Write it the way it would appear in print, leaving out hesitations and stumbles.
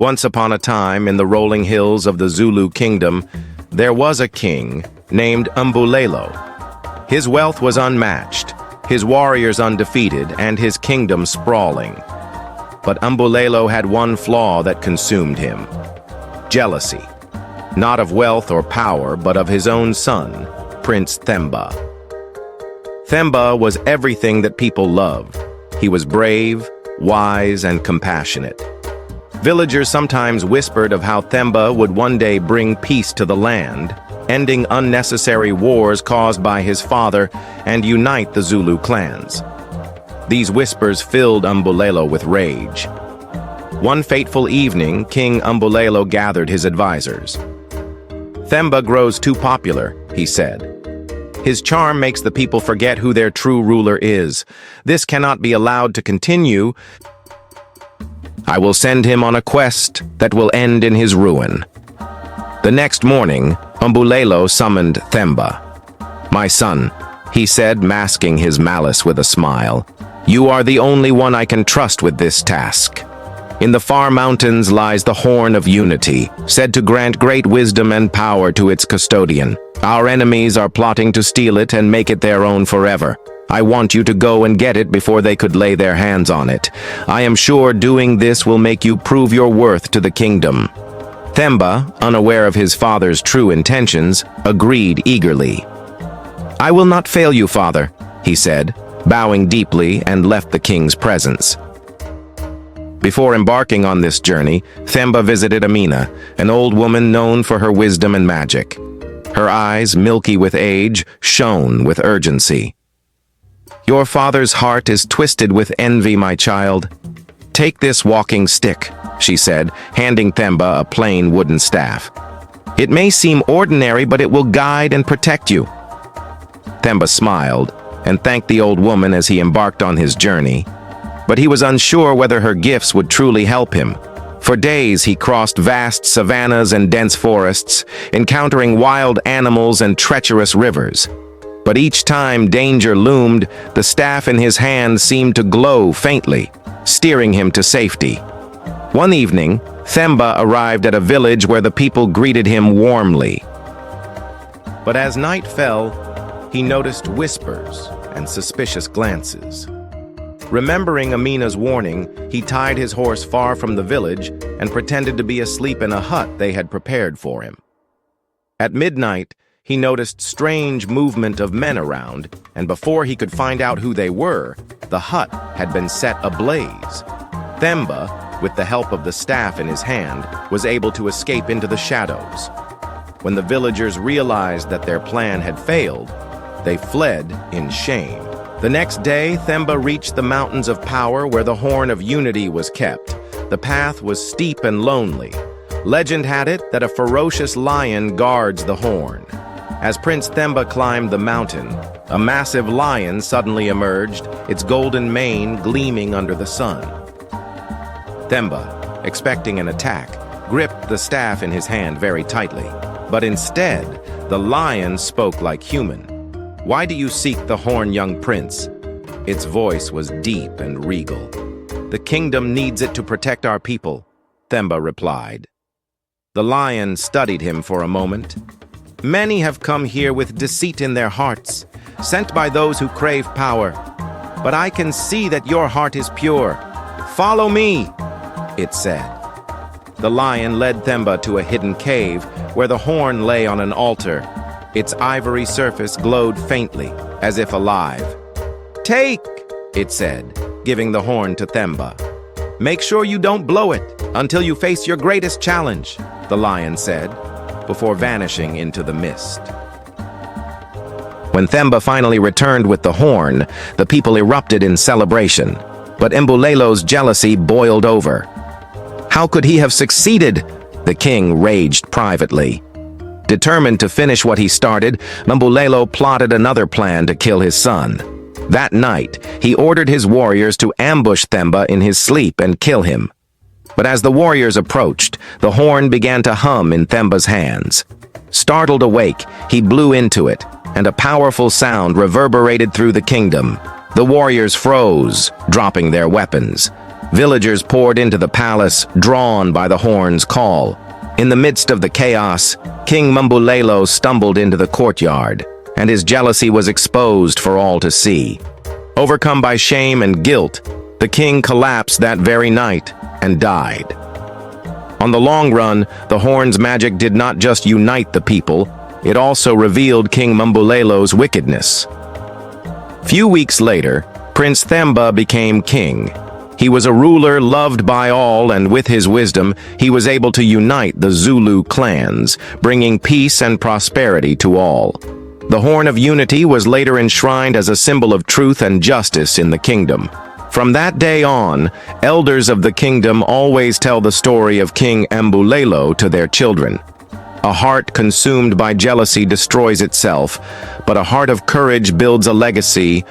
Once upon a time, in the rolling hills of the Zulu kingdom, there was a king named Mbulelo. His wealth was unmatched, his warriors undefeated, and his kingdom sprawling. But Mbulelo had one flaw that consumed him: jealousy. Not of wealth or power, but of his own son, Prince Themba. Themba was everything that people loved. He was brave, wise, and compassionate. Villagers sometimes whispered of how Themba would one day bring peace to the land, ending unnecessary wars caused by his father, and unite the Zulu clans. These whispers filled Mbulelo with rage. One fateful evening, King Mbulelo gathered his advisors. "Themba grows too popular," he said. "His charm makes the people forget who their true ruler is. This cannot be allowed to continue. I will send him on a quest that will end in his ruin." The next morning, Mbulelo summoned Themba. "My son," he said, masking his malice with a smile, "you are the only one I can trust with this task. In the far mountains lies the Horn of Unity, said to grant great wisdom and power to its custodian. Our enemies are plotting to steal it and make it their own forever. I want you to go and get it before they could lay their hands on it. I am sure doing this will make you prove your worth to the kingdom." Themba, unaware of his father's true intentions, agreed eagerly. "I will not fail you, father," he said, bowing deeply, and left the king's presence. Before embarking on this journey, Themba visited Amina, an old woman known for her wisdom and magic. Her eyes, milky with age, shone with urgency. "Your father's heart is twisted with envy, my child. Take this walking stick," she said, handing Themba a plain wooden staff. "It may seem ordinary, but it will guide and protect you." Themba smiled and thanked the old woman as he embarked on his journey. But he was unsure whether her gifts would truly help him. For days he crossed vast savannas and dense forests, encountering wild animals and treacherous rivers. But each time danger loomed, the staff in his hand seemed to glow faintly, steering him to safety. One evening, Themba arrived at a village where the people greeted him warmly. But as night fell, he noticed whispers and suspicious glances. Remembering Amina's warning, he tied his horse far from the village and pretended to be asleep in a hut they had prepared for him. At midnight, he noticed strange movement of men around, and before he could find out who they were, the hut had been set ablaze. Themba, with the help of the staff in his hand, was able to escape into the shadows. When the villagers realized that their plan had failed, they fled in shame. The next day, Themba reached the Mountains of Power where the Horn of Unity was kept. The path was steep and lonely. Legend had it that a ferocious lion guards the horn. As Prince Themba climbed the mountain, a massive lion suddenly emerged, its golden mane gleaming under the sun. Themba, expecting an attack, gripped the staff in his hand very tightly. But instead, the lion spoke like human. "Why do you seek the horn, young prince?" Its voice was deep and regal. "The kingdom needs it to protect our people," Themba replied. The lion studied him for a moment. "Many have come here with deceit in their hearts, sent by those who crave power. But I can see that your heart is pure. Follow me," it said. The lion led Themba to a hidden cave where the horn lay on an altar. Its ivory surface glowed faintly, as if alive. "Take," it said, giving the horn to Themba. "Make sure you don't blow it until you face your greatest challenge," the lion said, before vanishing into the mist. When Themba finally returned with the horn, the people erupted in celebration, but Mbulelo's jealousy boiled over. How could he have succeeded? The king raged privately. Determined to finish what he started, Mbulelo plotted another plan to kill his son. That night, he ordered his warriors to ambush Themba in his sleep and kill him. But as the warriors approached, the horn began to hum in Themba's hands. Startled awake, he blew into it, and a powerful sound reverberated through the kingdom. The warriors froze, dropping their weapons. Villagers poured into the palace, drawn by the horn's call. In the midst of the chaos, King Mbulelo stumbled into the courtyard, and his jealousy was exposed for all to see. Overcome by shame and guilt, the king collapsed that very night and died. On the long run, the horn's magic did not just unite the people, it also revealed King Mbulelo's wickedness. Few weeks later, Prince Themba became king. He was a ruler loved by all, and with his wisdom, he was able to unite the Zulu clans, bringing peace and prosperity to all. The Horn of Unity was later enshrined as a symbol of truth and justice in the kingdom. From that day on, elders of the kingdom always tell the story of King Mbulelo to their children. A heart consumed by jealousy destroys itself, but a heart of courage builds a legacy,